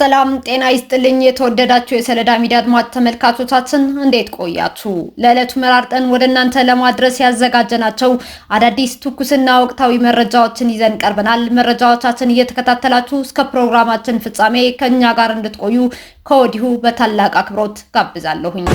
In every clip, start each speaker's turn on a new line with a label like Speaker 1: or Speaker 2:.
Speaker 1: ሰላም ጤና ይስጥልኝ። የተወደዳችሁ የሰለዳ ሚዲያ አድማጭ ተመልካቾቻችን እንዴት ቆያችሁ? ለዕለቱ መራርጠን ወደ እናንተ ለማድረስ ያዘጋጀናቸው አዳዲስ ትኩስና ወቅታዊ መረጃዎችን ይዘን ቀርበናል። መረጃዎቻችን እየተከታተላችሁ እስከ ፕሮግራማችን ፍጻሜ ከኛ ጋር እንድትቆዩ ከወዲሁ በታላቅ አክብሮት ጋብዛለሁኝ።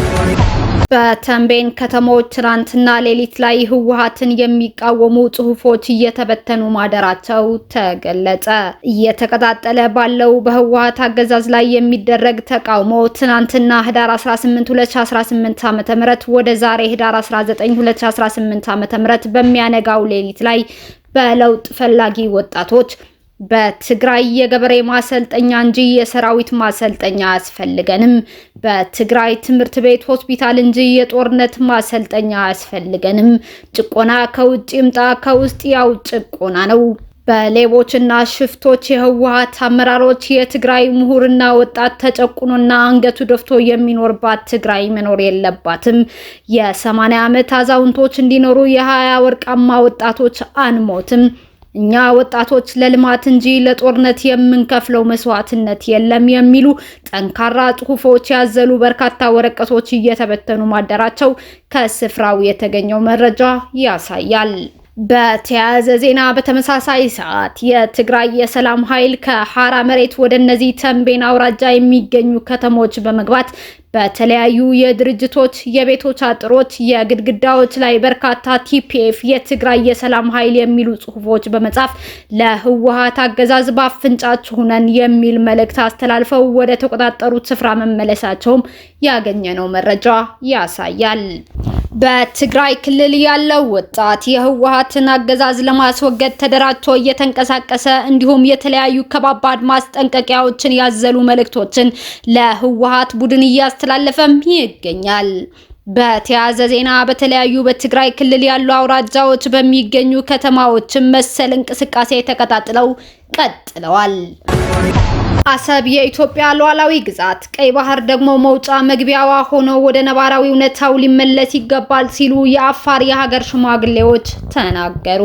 Speaker 1: በተንቤን ከተሞች ትናንትና ሌሊት ላይ ህወሓትን የሚቃወሙ ጽሁፎች እየተበተኑ ማደራቸው ተገለጸ። እየተቀጣጠለ ባለው በህወሓት አገዛዝ ላይ የሚደረግ ተቃውሞ ትናንትና ህዳር 18 2018 ዓ.ም ወደ ዛሬ ህዳር 19 2018 ዓ.ም በሚያነጋው ሌሊት ላይ በለውጥ ፈላጊ ወጣቶች በትግራይ የገበሬ ማሰልጠኛ እንጂ የሰራዊት ማሰልጠኛ አያስፈልገንም፣ በትግራይ ትምህርት ቤት ሆስፒታል እንጂ የጦርነት ማሰልጠኛ አያስፈልገንም፣ ጭቆና ከውጭ ይምጣ ከውስጥ ያው ጭቆና ነው፣ በሌቦችና ሽፍቶች የህወሓት አመራሮች የትግራይ ምሁርና ወጣት ተጨቁኖና አንገቱ ደፍቶ የሚኖርባት ትግራይ መኖር የለባትም፣ የ80 ዓመት አዛውንቶች እንዲኖሩ የ20 ወርቃማ ወጣቶች አንሞትም፣ እኛ ወጣቶች ለልማት እንጂ ለጦርነት የምንከፍለው መስዋዕትነት የለም የሚሉ ጠንካራ ጽሁፎች ያዘሉ በርካታ ወረቀቶች እየተበተኑ ማደራቸው ከስፍራው የተገኘው መረጃ ያሳያል። በተያያዘ ዜና በተመሳሳይ ሰዓት የትግራይ የሰላም ኃይል ከሐራ መሬት ወደ እነዚህ ተንቤን አውራጃ የሚገኙ ከተሞች በመግባት በተለያዩ የድርጅቶች የቤቶች አጥሮች የግድግዳዎች ላይ በርካታ ቲፒኤፍ የትግራይ የሰላም ኃይል የሚሉ ጽሁፎች በመጻፍ ለህወሓት አገዛዝ ባፍንጫችሁ ነን የሚል መልእክት አስተላልፈው ወደ ተቆጣጠሩት ስፍራ መመለሳቸውም ያገኘነው መረጃ ያሳያል። በትግራይ ክልል ያለው ወጣት የህወሓትን አገዛዝ ለማስወገድ ተደራጅቶ እየተንቀሳቀሰ እንዲሁም የተለያዩ ከባባድ ማስጠንቀቂያዎችን ያዘሉ መልእክቶችን ለህወሓት ቡድን እያስተላለፈም ይገኛል። በተያያዘ ዜና በተለያዩ በትግራይ ክልል ያሉ አውራጃዎች በሚገኙ ከተማዎችም መሰል እንቅስቃሴ ተቀጣጥለው ቀጥለዋል። አሰብ የኢትዮጵያ ሉዓላዊ ግዛት፣ ቀይ ባህር ደግሞ መውጫ መግቢያዋ ሆኖ ወደ ነባራዊ እውነታው ሊመለስ ይገባል ሲሉ የአፋር የሀገር ሽማግሌዎች ተናገሩ።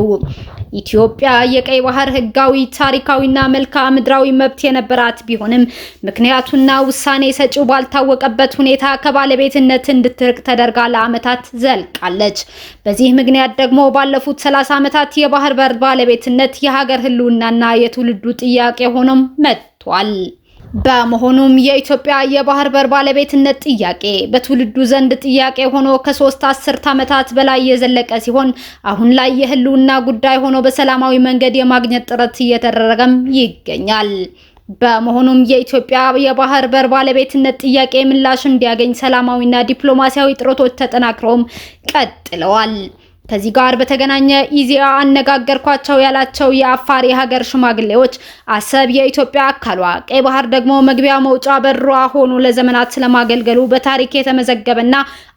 Speaker 1: ኢትዮጵያ የቀይ ባህር ህጋዊ ታሪካዊና መልክዓ ምድራዊ መብት የነበራት ቢሆንም ምክንያቱና ውሳኔ ሰጪው ባልታወቀበት ሁኔታ ከባለቤትነት እንድትርቅ ተደርጋ ለዓመታት ዘልቃለች። በዚህ ምክንያት ደግሞ ባለፉት 30 ዓመታት የባህር በር ባለቤትነት የሀገር ህልውናና የትውልዱ ጥያቄ ሆኖም መጥቷል። በመሆኑም የኢትዮጵያ የባህር በር ባለቤትነት ጥያቄ በትውልዱ ዘንድ ጥያቄ ሆኖ ከ3 አስርት ዓመታት በላይ የዘለቀ ሲሆን አሁን ላይ የህልውና ጉዳይ ሆኖ በሰላማዊ መንገድ የማግኘት ጥረት እየተደረገም ይገኛል። በመሆኑም የኢትዮጵያ የባህር በር ባለቤትነት ጥያቄ ምላሽ እንዲያገኝ ሰላማዊና ዲፕሎማሲያዊ ጥረቶች ተጠናክረውም ቀጥለዋል። ከዚህ ጋር በተገናኘ ኢዜአ አነጋገርኳቸው ያላቸው የአፋር የሀገር ሽማግሌዎች አሰብ የኢትዮጵያ አካሏ፣ ቀይ ባህር ደግሞ መግቢያ መውጫ በሯ ሆኖ ለዘመናት ስለማገልገሉ በታሪክ የተመዘገበና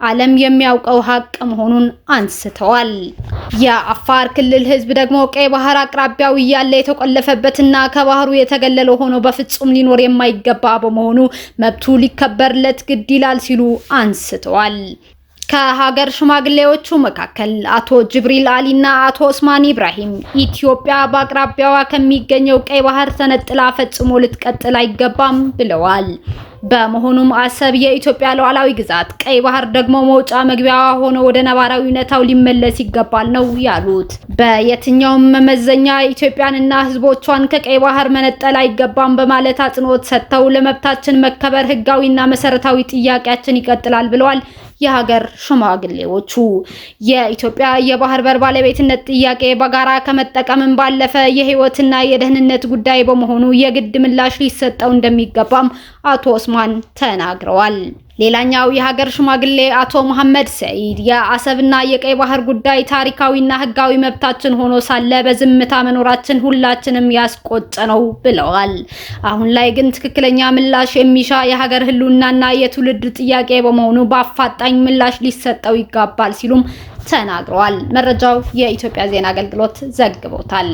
Speaker 1: ዓለም የሚያውቀው ሀቅ መሆኑን አንስተዋል። የአፋር ክልል ህዝብ ደግሞ ቀይ ባህር አቅራቢያው እያለ የተቆለፈበትና ከባህሩ የተገለለ ሆኖ በፍጹም ሊኖር የማይገባ በመሆኑ መብቱ ሊከበርለት ግድ ይላል ሲሉ አንስተዋል። ከሀገር ሽማግሌዎቹ መካከል አቶ ጅብሪል አሊና አቶ ኦስማን ኢብራሂም ኢትዮጵያ በአቅራቢያዋ ከሚገኘው ቀይ ባህር ተነጥላ ፈጽሞ ልትቀጥል አይገባም ብለዋል። በመሆኑም አሰብ የኢትዮጵያ ሉዓላዊ ግዛት፣ ቀይ ባህር ደግሞ መውጫ መግቢያዋ ሆኖ ወደ ነባራዊ ሁኔታው ሊመለስ ይገባል ነው ያሉት። በየትኛውም መመዘኛ ኢትዮጵያንና ህዝቦቿን ከቀይ ባህር መነጠል አይገባም በማለት አጽንኦት ሰጥተው ለመብታችን መከበር ህጋዊና መሰረታዊ ጥያቄያችን ይቀጥላል ብለዋል። የሀገር ሽማግሌዎቹ የኢትዮጵያ የባህር በር ባለቤትነት ጥያቄ በጋራ ከመጠቀምም ባለፈ የህይወትና የደህንነት ጉዳይ በመሆኑ የግድ ምላሽ ሊሰጠው እንደሚገባም አቶ ኦስማን ተናግረዋል። ሌላኛው የሀገር ሽማግሌ አቶ መሐመድ ሰይድ የአሰብና የቀይ ባህር ጉዳይ ታሪካዊና ህጋዊ መብታችን ሆኖ ሳለ በዝምታ መኖራችን ሁላችንም ያስቆጨ ነው ብለዋል። አሁን ላይ ግን ትክክለኛ ምላሽ የሚሻ የሀገር ህልውናና የትውልድ ጥያቄ በመሆኑ በአፋጣኝ ምላሽ ሊሰጠው ይገባል ሲሉም ተናግረዋል። መረጃው የኢትዮጵያ ዜና አገልግሎት ዘግቦታል።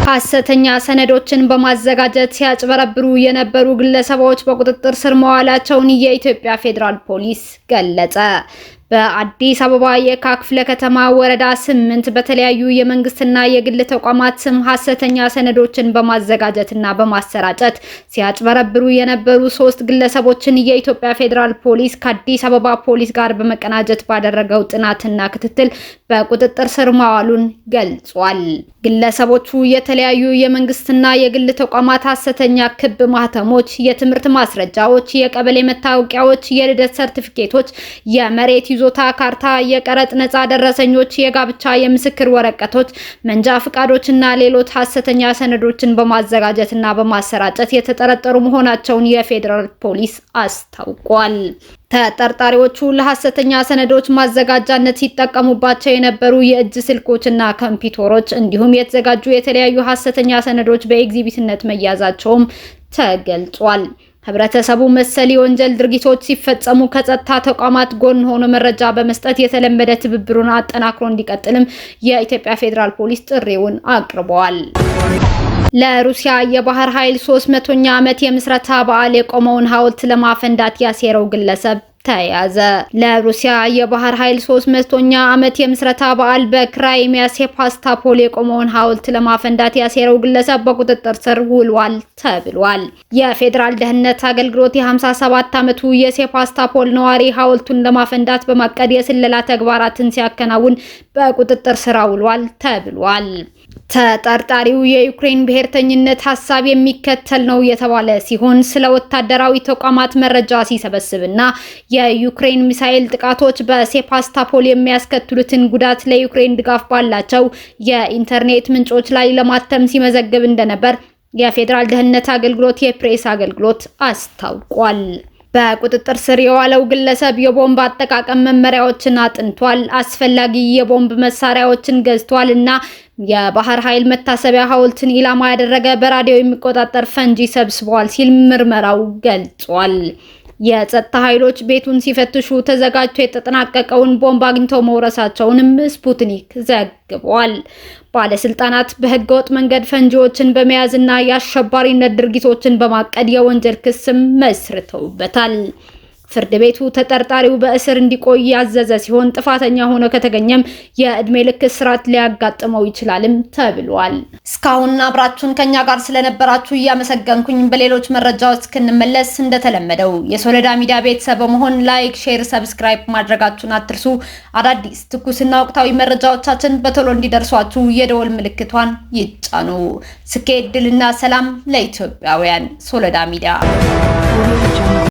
Speaker 1: ሐሰተኛ ሰነዶችን በማዘጋጀት ሲያጭበረብሩ የነበሩ ግለሰቦች በቁጥጥር ስር መዋላቸውን የኢትዮጵያ ፌዴራል ፖሊስ ገለጸ። በአዲስ አበባ የካ ክፍለ ከተማ ወረዳ 8 በተለያዩ የመንግስትና የግል ተቋማት ስም ሐሰተኛ ሰነዶችን በማዘጋጀትና በማሰራጨት ሲያጭበረብሩ የነበሩ 3 ግለሰቦችን የኢትዮጵያ ፌዴራል ፖሊስ ከአዲስ አበባ ፖሊስ ጋር በመቀናጀት ባደረገው ጥናትና ክትትል በቁጥጥር ስር ማዋሉን ገልጿል። ግለሰቦቹ የተለያዩ የመንግስትና የግል ተቋማት ሐሰተኛ ክብ ማህተሞች፣ የትምህርት ማስረጃዎች፣ የቀበሌ መታወቂያዎች፣ የልደት ሰርቲፊኬቶች፣ የመሬት ይዞታ ካርታ፣ የቀረጥ ነፃ ደረሰኞች፣ የጋብቻ የምስክር ወረቀቶች፣ መንጃ ፍቃዶችና ሌሎች ሐሰተኛ ሰነዶችን በማዘጋጀትና በማሰራጨት የተጠረጠሩ መሆናቸውን የፌዴራል ፖሊስ አስታውቋል። ተጠርጣሪዎቹ ለሐሰተኛ ሰነዶች ማዘጋጃነት ሲጠቀሙባቸው የነበሩ የእጅ ስልኮችና ኮምፒውተሮች እንዲሁም የተዘጋጁ የተለያዩ ሐሰተኛ ሰነዶች በኤግዚቢትነት መያዛቸውም ተገልጿል። ህብረተሰቡ መሰል የወንጀል ድርጊቶች ሲፈጸሙ ከጸጥታ ተቋማት ጎን ሆኖ መረጃ በመስጠት የተለመደ ትብብሩን አጠናክሮ እንዲቀጥልም የኢትዮጵያ ፌዴራል ፖሊስ ጥሪውን አቅርበዋል። ለሩሲያ የባህር ኃይል 300ኛ ዓመት የምስረታ በዓል የቆመውን ሐውልት ለማፈንዳት ያሴረው ግለሰብ ተያዘ። ለሩሲያ የባህር ኃይል 300ኛ ዓመት የምስረታ በዓል በክራይሚያ ሴፓስታፖል የቆመውን ሐውልት ለማፈንዳት ያሴረው ግለሰብ በቁጥጥር ስር ውሏል ተብሏል። የፌዴራል ደህንነት አገልግሎት የ57 ዓመቱ የሴፓስታፖል ነዋሪ ሐውልቱን ለማፈንዳት በማቀድ የስለላ ተግባራትን ሲያከናውን በቁጥጥር ስር ውሏል ተብሏል። ተጠርጣሪው የዩክሬን ብሔርተኝነት ሐሳብ የሚከተል ነው የተባለ ሲሆን ስለ ወታደራዊ ተቋማት መረጃ ሲሰበስብና የዩክሬን ሚሳኤል ጥቃቶች በሴፓስታፖል የሚያስከትሉትን ጉዳት ለዩክሬን ድጋፍ ባላቸው የኢንተርኔት ምንጮች ላይ ለማተም ሲመዘግብ እንደነበር የፌዴራል ደህንነት አገልግሎት የፕሬስ አገልግሎት አስታውቋል። በቁጥጥር ስር የዋለው ግለሰብ የቦምብ አጠቃቀም መመሪያዎችን አጥንቷል፣ አስፈላጊ የቦምብ መሳሪያዎችን ገዝቷል እና የባህር ኃይል መታሰቢያ ሐውልትን ኢላማ ያደረገ በራዲዮ የሚቆጣጠር ፈንጂ ሰብስቧል ሲል ምርመራው ገልጿል። የጸጥታ ኃይሎች ቤቱን ሲፈትሹ ተዘጋጅቶ የተጠናቀቀውን ቦምብ አግኝተው መውረሳቸውንም ስፑትኒክ ዘግቧል። ባለስልጣናት በህገወጥ መንገድ ፈንጂዎችን በመያዝና የአሸባሪነት ድርጊቶችን በማቀድ የወንጀል ክስም መስርተውበታል። ፍርድ ቤቱ ተጠርጣሪው በእስር እንዲቆይ ያዘዘ ሲሆን ጥፋተኛ ሆኖ ከተገኘም የእድሜ ልክ እስራት ሊያጋጥመው ይችላልም ተብሏል። እስካሁን አብራችሁን ከኛ ጋር ስለነበራችሁ እያመሰገንኩኝ በሌሎች መረጃዎች እስክንመለስ እንደተለመደው የሶለዳ ሚዲያ ቤተሰብ በመሆን ላይክ፣ ሼር፣ ሰብስክራይብ ማድረጋችሁን አትርሱ። አዳዲስ ትኩስና ወቅታዊ መረጃዎቻችን በቶሎ እንዲደርሷችሁ የደወል ምልክቷን ይጫኑ። ስኬት፣ ድልና ሰላም ለኢትዮጵያውያን። ሶለዳ ሚዲያ